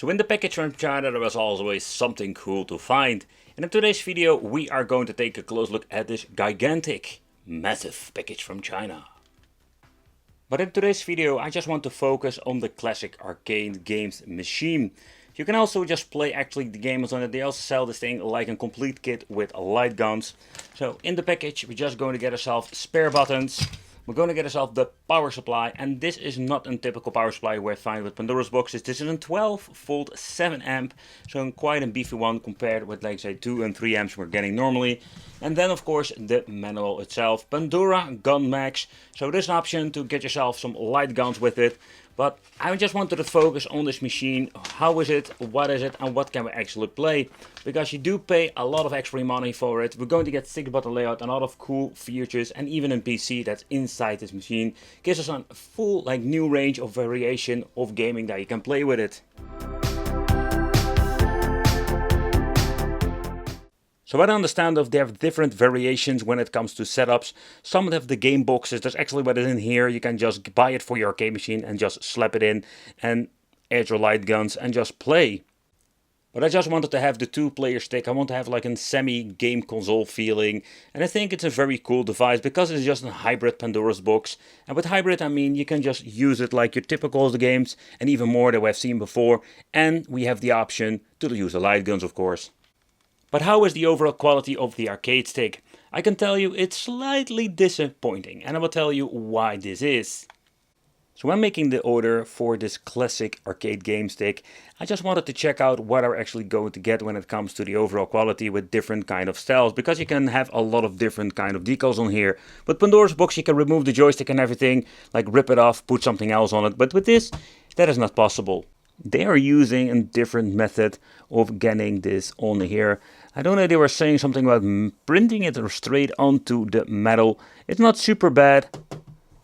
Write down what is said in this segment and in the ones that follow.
So in the package from China there was always something cool to find. And in today's video we are going to take a close look at this gigantic, massive package from China. But in today's video I just want to focus on the classic arcade games machine. You can also just play actually the games on it. They also sell this thing like a complete kit with light guns. So in the package we're just going to get ourselves spare buttons. We're going to get ourselves the power supply, and this is not a typical power supply we find with Pandora's boxes. This is a 12 volt 7 amp, so quite a beefy one compared with like say 2 and 3 amps we're getting normally. And then of course the manual itself, Pandora Gun Max. So there's an option to get yourself some light guns with it. But I just wanted to focus on this machine. How is it, what is it, and what can we actually play? Because you do pay a lot of extra money for it. We're going to get 6-button layout, a lot of cool features, and even a PC that's inside this machine gives us a full like new range of variation of gaming that you can play with it. So I understand that they have different variations when it comes to setups. Some have the game boxes, that's actually what is in here. You can just buy it for your arcade machine and just slap it in and add your light guns and just play. But I just wanted to have the 2-player stick. I want to have like a semi-game console feeling. And I think it's a very cool device because it's just a hybrid Pandora's box. And with hybrid I mean you can just use it like your typical games and even more than we've seen before. And we have the option to use the light guns of course. But how is the overall quality of the arcade stick? I can tell you it's slightly disappointing, and I will tell you why this is. So when making the order for this classic arcade game stick, I just wanted to check out what I'm actually going to get when it comes to the overall quality with different kind of styles, because you can have a lot of different kind of decals on here. With Pandora's box you can remove the joystick and everything, like rip it off, put something else on it, but with this, that is not possible. They are using a different method of getting this on here. I don't know, they were saying something about printing it straight onto the metal. It's not super bad.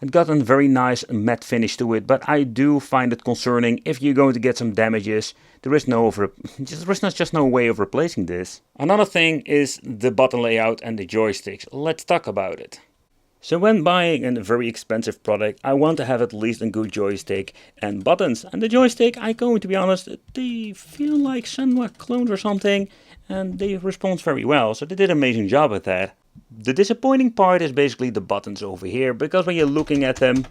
It got a very nice matte finish to it, but I do find it concerning if you're going to get some damages. There is no way of replacing this. Another thing is the button layout and the joysticks. Let's talk about it. So when buying a very expensive product, I want to have at least a good joystick and buttons. And the joystick, I'm going to be honest, they feel like somewhat clones or something, and they respond very well. So they did an amazing job at that. The disappointing part is basically the buttons over here, because when you're looking at them,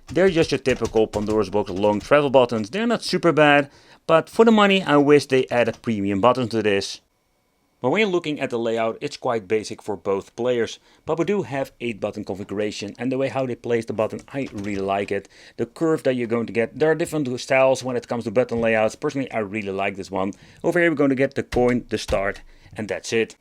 they're just your typical Pandora's box long travel buttons. They're not super bad, but for the money I wish they added premium buttons to this. But when you're looking at the layout, it's quite basic for both players. But we do have 8-button configuration, and the way how they place the button, I really like it. The curve that you're going to get, there are different styles when it comes to button layouts. Personally, I really like this one. Over here we're going to get the coin, the start, and that's it.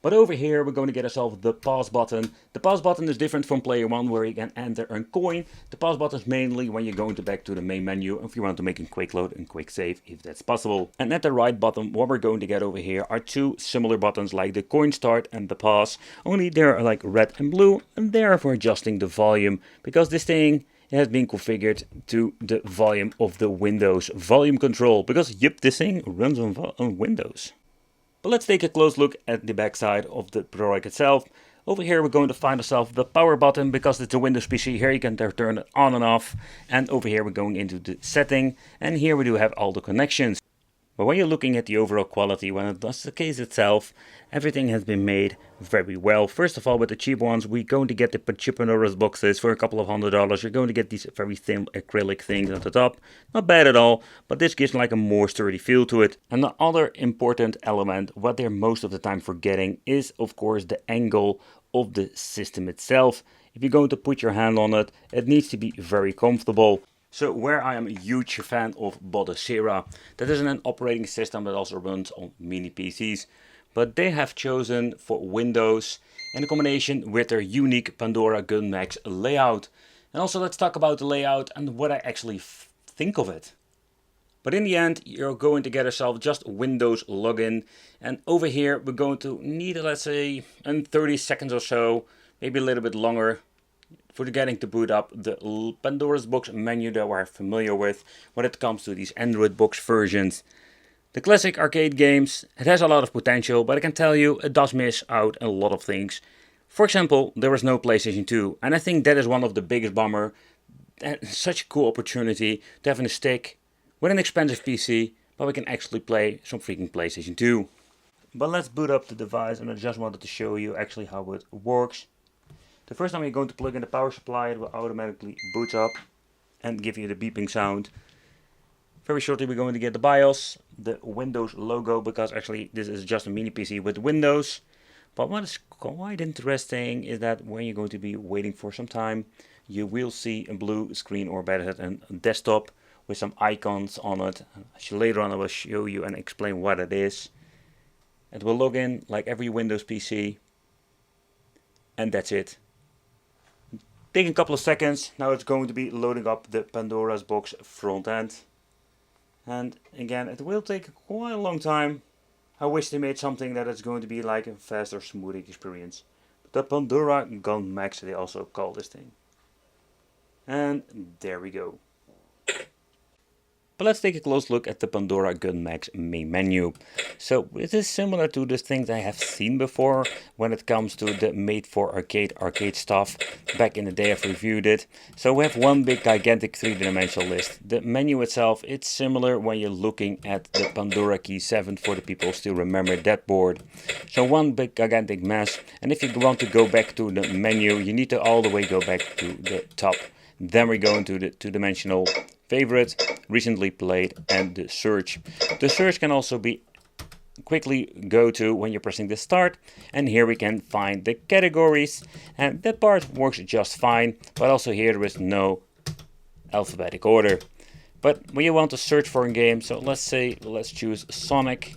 But over here we're going to get ourselves the pause button. The pause button is different from player 1 where you can enter a coin. The pause button is mainly when you're going back to the main menu if you want to make a quick load and quick save if that's possible. And at the right bottom what we're going to get over here are 2 similar buttons like the coin start and the pause. Only they're like red and blue, and they are for adjusting the volume, because this thing has been configured to the volume of the Windows volume control, because yep, this thing runs on Windows. But let's take a close look at the backside of the product itself. Over here we're going to find ourselves the power button, because it's a Windows PC. Here you can turn it on and off. And over here we're going into the setting, and here we do have all the connections. But when you're looking at the overall quality, when it does the case itself, everything has been made very well. First of all, with the cheap ones, we're going to get the Pandora's boxes for a couple of $100. You're going to get these very thin acrylic things at the top. Not bad at all, but this gives like a more sturdy feel to it. And the other important element, what they're most of the time forgetting, is of course the angle of the system itself. If you're going to put your hand on it, it needs to be very comfortable. So where I am a huge fan of Bodhesera, that is an operating system that also runs on mini PCs. But they have chosen for Windows in combination with their unique Pandora Gun Max layout. And also let's talk about the layout and what I actually think of it. But in the end you're going to get yourself just Windows login, and over here we're going to need, let's say, 30 seconds or so, maybe a little bit longer, for getting to boot up the Pandora's box menu that we're familiar with when it comes to these Android box versions. The classic arcade games, it has a lot of potential, but I can tell you it does miss out a lot of things. For example, there was no PlayStation 2, and I think that is one of the biggest bummer. Such a cool opportunity to have a stick with an expensive PC, but we can actually play some freaking PlayStation 2. But let's boot up the device, and I just wanted to show you actually how it works. The first time you're going to plug in the power supply, it will automatically boot up and give you the beeping sound. Very shortly we're going to get the BIOS, the Windows logo, because actually this is just a mini PC with Windows. But what is quite interesting is that when you're going to be waiting for some time, you will see a blue screen, or better said a desktop with some icons on it. Actually, later on I will show you and explain what it is. It will log in like every Windows PC, and that's it. Taking a couple of seconds, now it's going to be loading up the Pandora's box front end. And again, it will take quite a long time. I wish they made something that is going to be like a faster, smoothing experience. The Pandora Gun Max, they also call this thing. And there we go. But let's take a close look at the Pandora Gun Max main menu. So it is similar to the things I have seen before when it comes to the made for arcade stuff. Back in the day I've reviewed it. So we have one big gigantic 3D-dimensional list. The menu itself, it's similar when you're looking at the Pandora Key 7 for the people who still remember that board. So one big gigantic mess, and if you want to go back to the menu, you need to all the way go back to the top. Then we go into the two-dimensional favorite, recently played, and the search. The search can also be quickly go to when you're pressing the start, and here we can find the categories, and that part works just fine, but also here there is no alphabetic order. But when you want to search for a game, so let's choose Sonic,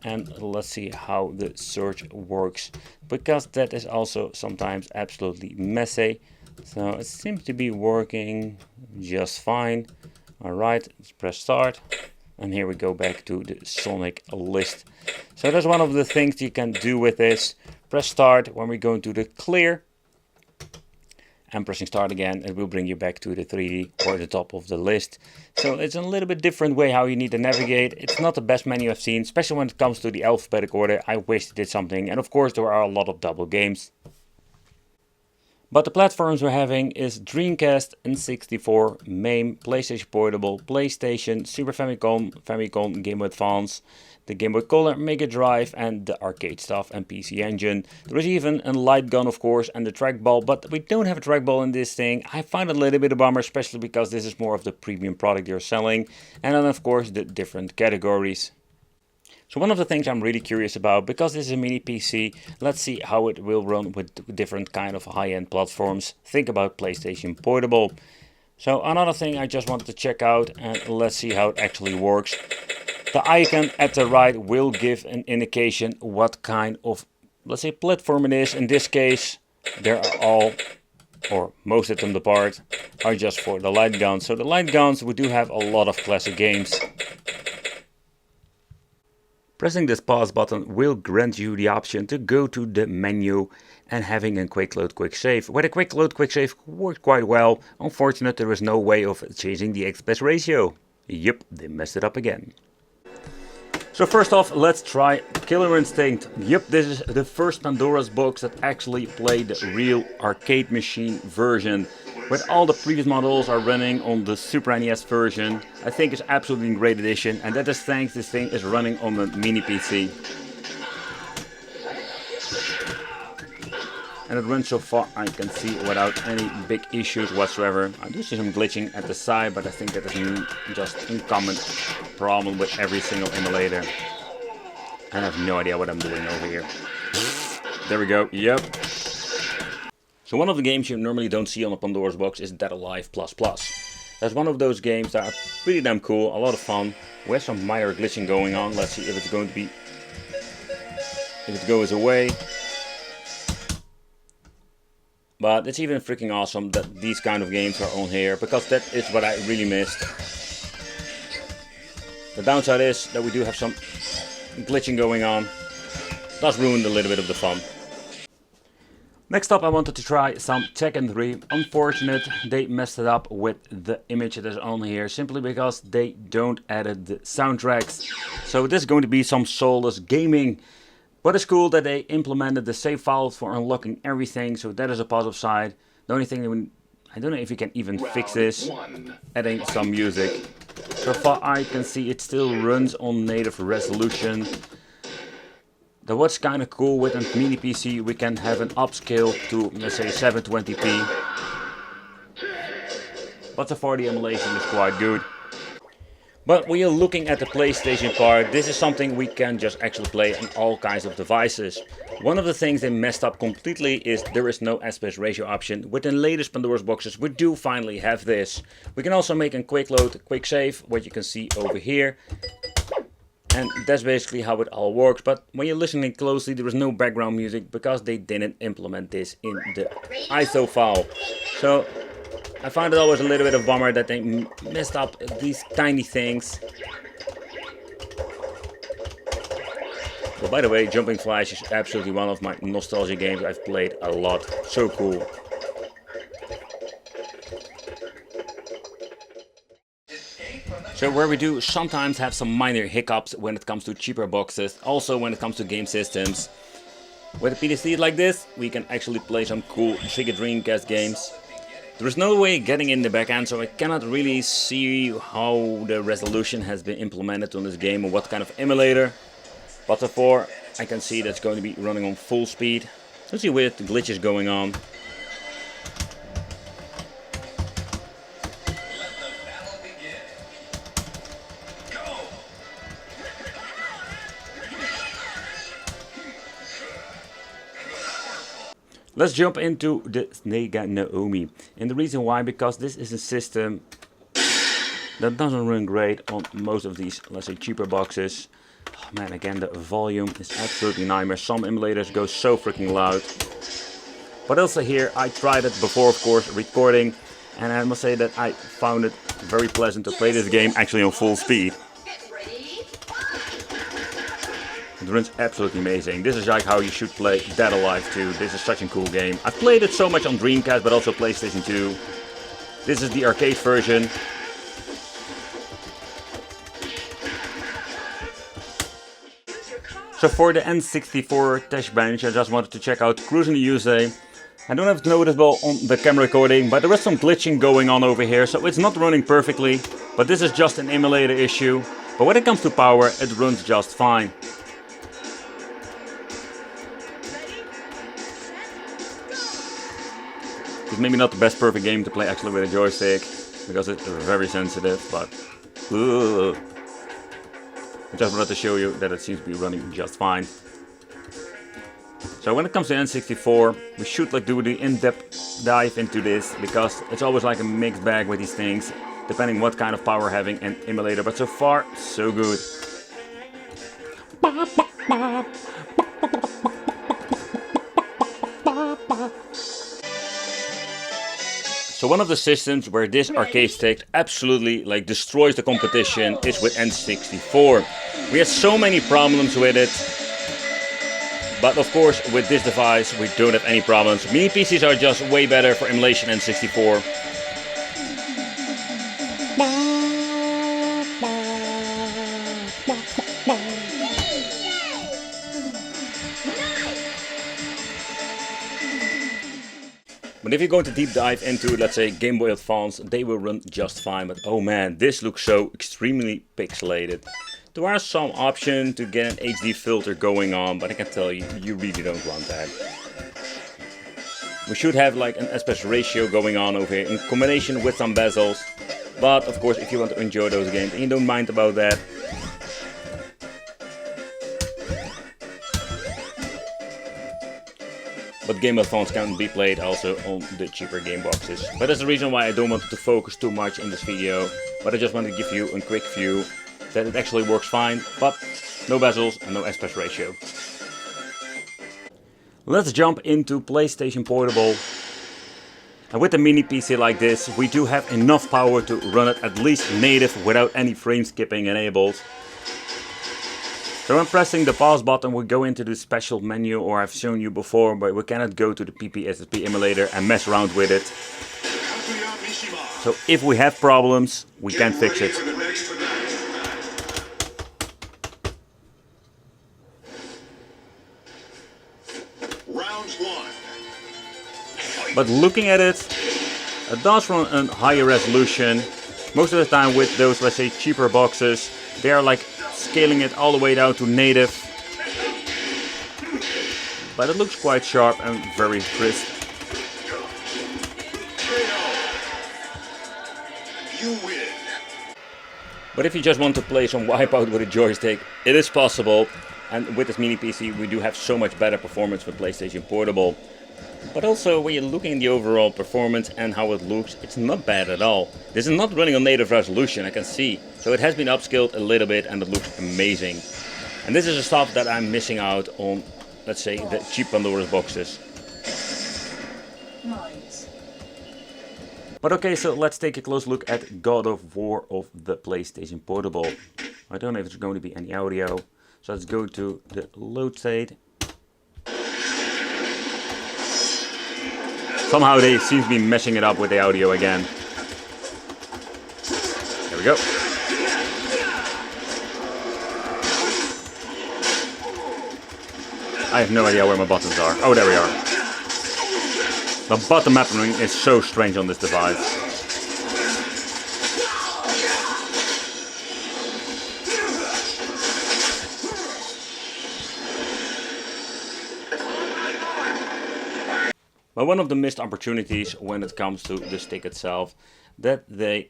and let's see how the search works, because that is also sometimes absolutely messy. So it seems to be working just fine. Alright, let's press start. And here we go back to the Sonic list. So that's one of the things you can do with this. Press start when we go into the clear. And pressing start again, it will bring you back to the 3D or the top of the list. So it's a little bit different way how you need to navigate. It's not the best menu I've seen, especially when it comes to the alphabetic order. I wish it did something. And of course there are a lot of double games. But the platforms we're having is Dreamcast, N64, MAME, PlayStation Portable, PlayStation, Super Famicom, Famicom, Game Boy Advance, the Game Boy Color, Mega Drive, and the arcade stuff and PC Engine. There is even a light gun, of course, and the trackball, but we don't have a trackball in this thing. I find it a little bit a bummer, especially because this is more of the premium product you're selling. And then, of course, the different categories. So one of the things I'm really curious about, because this is a mini PC, let's see how it will run with different kind of high-end platforms. Think about PlayStation Portable. So another thing I just wanted to check out, and let's see how it actually works. The icon at the right will give an indication what kind of, let's say, platform it is. In this case, there are all, or most of them apart, are just for the light guns. So the light guns, we do have a lot of classic games. Pressing this pause button will grant you the option to go to the menu and having a quick load quick save. Where the quick load quick save worked quite well. Unfortunately, there is no way of changing the aspect ratio. Yep, they messed it up again. So first off, let's try Killer Instinct. Yep, this is the first Pandora's box that actually played the real arcade machine version. Where all the previous models are running on the Super NES version. I think it's absolutely a great addition, and that is thanks this thing is running on a mini PC. And it runs so far I can see without any big issues whatsoever. I do see some glitching at the side, but I think that is just a common problem with every single emulator. I have no idea what I'm doing over here. There we go, yep. So one of the games you normally don't see on a Pandora's box is Dead Alive++. That's one of those games that are pretty damn cool, a lot of fun. We have some minor glitching going on. Let's see if it's going to be, if it goes away. But it's even freaking awesome that these kind of games are on here, because that is what I really missed. The downside is that we do have some glitching going on. Does ruin a little bit of the fun. Next up I wanted to try some Tekken 3. Unfortunate, they messed it up with the image that is on here, simply because they don't edit the soundtracks. So this is going to be some soulless gaming. But it's cool that they implemented the save files for unlocking everything, so that is a positive side. The only thing, I don't know if you can even fix this, adding some music. So far I can see it still runs on native resolution. Though what's kind of cool with a mini PC, we can have an upscale to, let's say, 720p. But so far the emulation is quite good. But when you're looking at the PlayStation part, this is something we can just actually play on all kinds of devices. One of the things they messed up completely is there is no aspect ratio option. With the latest Pandora's boxes, we do finally have this. We can also make a quick load, a quick save, what you can see over here. And that's basically how it all works. But when you're listening closely, there is no background music because they didn't implement this in the ISO file. So I find it always a little bit of a bummer that they messed up these tiny things. But by the way, Jumping Flash is absolutely one of my nostalgia games I've played a lot. So cool. So where we do sometimes have some minor hiccups when it comes to cheaper boxes, also when it comes to game systems. With a PDC like this, we can actually play some cool Sega Dreamcast games. There is no way getting in the backend, so I cannot really see how the resolution has been implemented on this game or what kind of emulator. But so far, I can see that's going to be running on full speed. Let's see weird glitches going on. Let's jump into the Snega Naomi. And the reason why, because this is a system that doesn't run great on most of these, let's say, cheaper boxes. Oh man, again, the volume is absolutely nightmare. Some emulators go so freaking loud. But also here, I tried it before, of course, recording. And I must say that I found it very pleasant to play this game actually on full speed. It runs absolutely amazing. This is like how you should play Dead Alive 2. This is such a cool game. I've played it so much on Dreamcast, but also PlayStation 2. This is the arcade version. So for the N64 test bench, I just wanted to check out Cruising the USA. I don't have it noticeable on the camera recording, but there is some glitching going on over here, so it's not running perfectly. But this is just an emulator issue. But when it comes to power, it runs just fine. It's maybe not the best perfect game to play actually with a joystick, because it's very sensitive, but I just wanted to show you that it seems to be running just fine. So when it comes to N64, we should do the in-depth dive into this, because it's always like a mixed bag with these things, depending what kind of power having an emulator, but so far, so good. So one of the systems where this arcade stick absolutely destroys the competition is with N64. We had so many problems with it, but of course with this device we don't have any problems. Mini PCs are just way better for emulation N64. But if you're going to deep dive into, let's say, Game Boy Advance, they will run just fine. But oh man, this looks so extremely pixelated. There are some options to get an HD filter going on, but I can tell you, you really don't want that. We should have an aspect ratio going on over here in combination with some bezels. But of course, if you want to enjoy those games and you don't mind about that, but Game Boy Advance can be played also on the cheaper game boxes. But that's the reason why I don't want to focus too much in this video. But I just want to give you a quick view that it actually works fine, but no bezels and no aspect ratio. Let's jump into PlayStation Portable. And with a mini PC like this, we do have enough power to run it at least native without any frame skipping enabled. So when pressing the pause button, we go into the special menu, or I've shown you before, but we cannot go to the PPSSP emulator and mess around with it. So if we have problems, we can fix it. But looking at it, it does run a higher resolution. Most of the time with those, let's say, cheaper boxes, they are like scaling it all the way down to native. But it looks quite sharp and very crisp. You win. But if you just want to play some Wipeout with a joystick, it is possible. And with this mini PC we do have so much better performance for PlayStation Portable. But also when you're looking at the overall performance and how it looks, it's not bad at all. This is not running on native resolution, I can see. So it has been upscaled a little bit and it looks amazing. And this is the stuff that I'm missing out on, let's say, the cheap Pandora's boxes. Nice. But okay, so let's take a close look at God of War of the PlayStation Portable. I don't know if there's going to be any audio. So let's go to the load state. Somehow they seem to be messing it up with the audio again. There we go. I have no idea where my buttons are. Oh, there we are. The button mapping is so strange on this device. But one of the missed opportunities when it comes to the stick itself, that they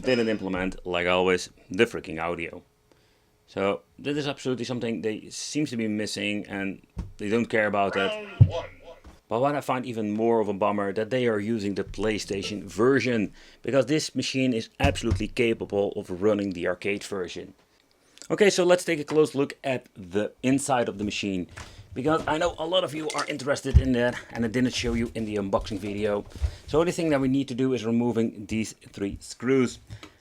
didn't implement, like always, the freaking audio. So that is absolutely something they seem to be missing and they don't care about that. But what I find even more of a bummer, that they are using the PlayStation version, because this machine is absolutely capable of running the arcade version. Okay, so let's take a close look at the inside of the machine. Because I know a lot of you are interested in that and I didn't show you in the unboxing video. So the only thing that we need to do is removing these 3 screws.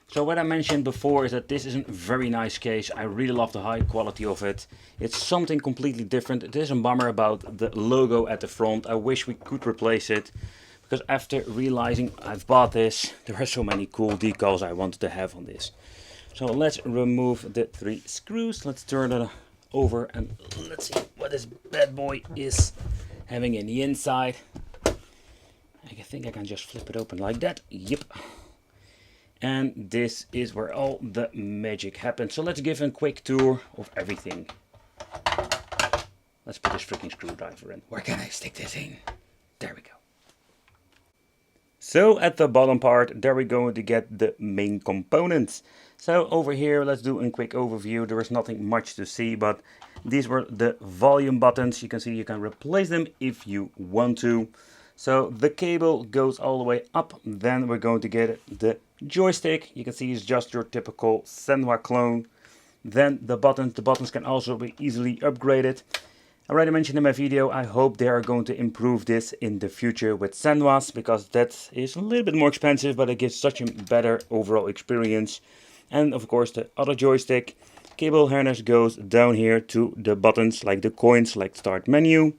So what I mentioned before is that this is a very nice case. I really love the high quality of it. It's something completely different. It is a bummer about the logo at the front. I wish we could replace it. Because after realizing I've bought this, there are so many cool decals I wanted to have on this. So let's remove the 3 screws. Let's turn it over and let's see what this bad boy is having in the inside. I think I can just flip it open like that. Yep. And this is where all the magic happens. So let's give a quick tour of everything. Let's put this freaking screwdriver in. Where can I stick this in? There we go. So at the bottom part, there we're going to get the main components. So over here, let's do a quick overview. There is nothing much to see, but these were the volume buttons. You can see you can replace them if you want to. So the cable goes all the way up. Then we're going to get the joystick. You can see it's just your typical Senwa clone. Then the buttons can also be easily upgraded. I already mentioned in my video, I hope they are going to improve this in the future with Senwas, because that is a little bit more expensive, but it gives such a better overall experience. And of course the other joystick cable harness goes down here to the buttons, like the coins, like start menu.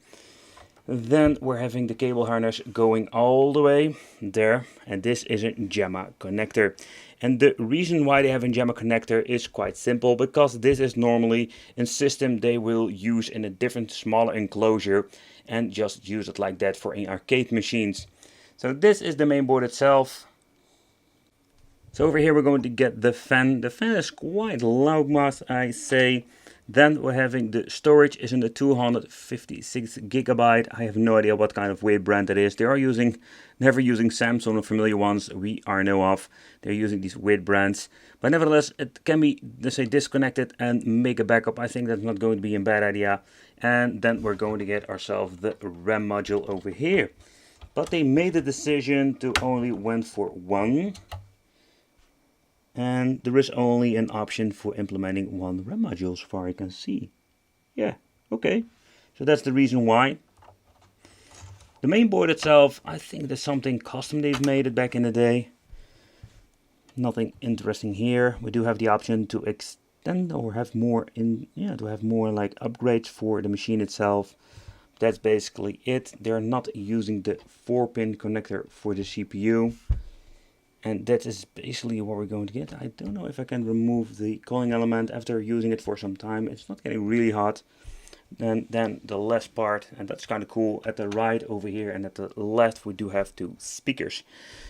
Then we're having the cable harness going all the way there, and this is a JAMA connector. And the reason why they have a JAMA connector is quite simple, because this is normally a system they will use in a different smaller enclosure and just use it like that for arcade machines. So this is the main board itself. So over here we're going to get the fan. The fan is quite loud, must I say. Then we're having the storage is in the 256 gigabyte. I have no idea what kind of weight brand it is. They are never using Samsung or familiar ones we are know of. They're using these weight brands. But nevertheless, it can be, let's say, disconnected and make a backup. I think that's not going to be a bad idea. And then we're going to get ourselves the RAM module over here. But they made the decision to only went for one. And there is only an option for implementing one RAM module, as far as I can see. Yeah, okay. So that's the reason why. The main board itself, I think there's something custom they've made it back in the day. Nothing interesting here. We do have the option to extend or have more to have more like upgrades for the machine itself. That's basically it. They're not using the 4-pin connector for the CPU. And that is basically what we're going to get. I don't know if I can remove the cooling element after using it for some time. It's not getting really hot. And then the left part, and that's kind of cool, at the right over here and at the left we do have two speakers.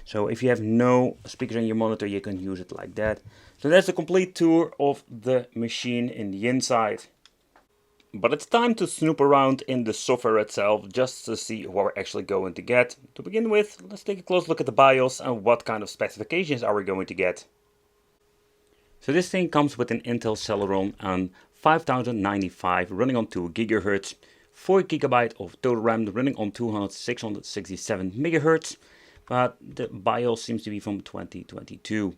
So if you have no speakers in your monitor, you can use it like that. So that's the complete tour of the machine in the inside. But it's time to snoop around in the software itself just to see what we're actually going to get. To begin with, let's take a close look at the BIOS and what kind of specifications are we going to get. So this thing comes with an Intel Celeron on 5095 running on 2 GHz, 4 GB of total RAM running on 667 MHz, but the BIOS seems to be from 2022.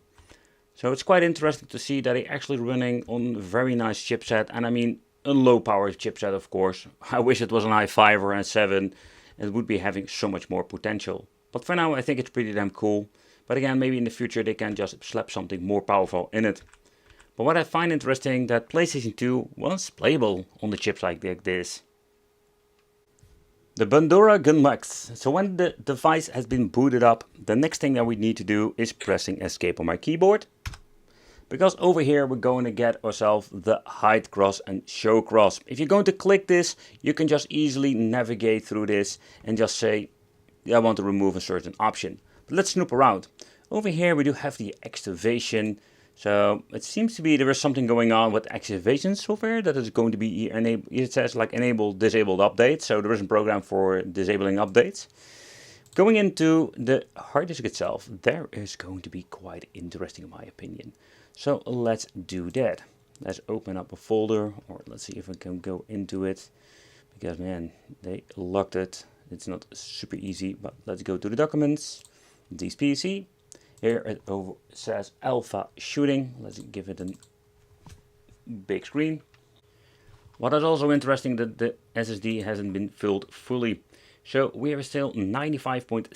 So it's quite interesting to see that it's actually running on a very nice chipset, and I mean a low power chipset of course. I wish it was an i5 or an i7, it would be having so much more potential. But for now I think it's pretty damn cool. But again, maybe in the future they can just slap something more powerful in it. But what I find interesting that PlayStation 2 was playable on the chips like this. The Pandora Gunmax. So when the device has been booted up, the next thing that we need to do is pressing escape on my keyboard. Because over here we're going to get ourselves the hide cross and show cross. If you're going to click this, you can just easily navigate through this and just say, I want to remove a certain option. But let's snoop around. Over here we do have the activation. So it seems to be there is something going on with activation software that is going to be enabled. It says like enable disabled updates. So there is a program for disabling updates. Going into the hard disk itself, there is going to be quite interesting in my opinion. So let's do that. Let's open up a folder, or let's see if I can go into it. Because man, they locked it. It's not super easy, but let's go to the documents. PC. Here it says alpha shooting. Let's give it a big screen. What is also interesting that the SSD hasn't been filled fully. So we have still 95.7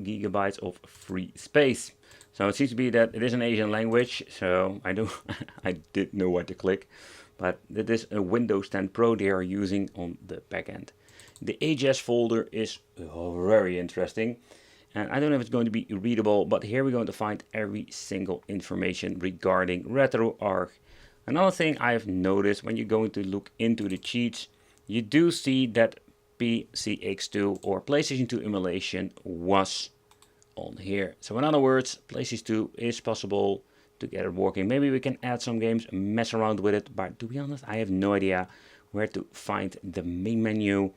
gigabytes of free space. So it seems to be that it is an Asian language, so I didn't know what to click. But it is a Windows 10 Pro they are using on the back end. The HS folder is very interesting. And I don't know if it's going to be readable, but here we're going to find every single information regarding RetroArch. Another thing I've noticed when you're going to look into the cheats, you do see that PCX2 or PlayStation 2 emulation was on here. So in other words, PlayStation 2 is possible to get it working. Maybe we can add some games, mess around with it, but to be honest, I have no idea where to find the main menu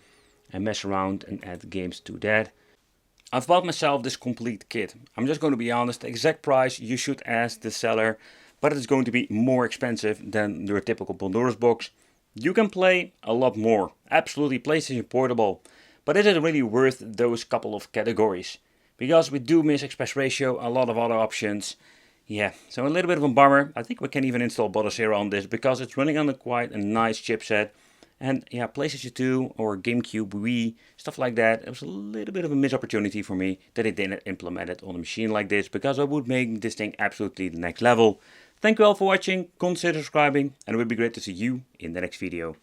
and mess around and add games to that. I've bought myself this complete kit. I'm just going to be honest, the exact price you should ask the seller, but it's going to be more expensive than your typical Pandora's box. You can play a lot more, absolutely PlayStation Portable, but is it really worth those couple of categories? Because we do miss express ratio, a lot of other options. Yeah, so a little bit of a bummer. I think we can even install Zero on this because it's running on quite a nice chipset. And yeah, PlayStation 2 or GameCube, Wii, stuff like that. It was a little bit of a missed opportunity for me that it didn't implement it on a machine like this, because I would make this thing absolutely the next level. Thank you all for watching, consider subscribing, and it would be great to see you in the next video.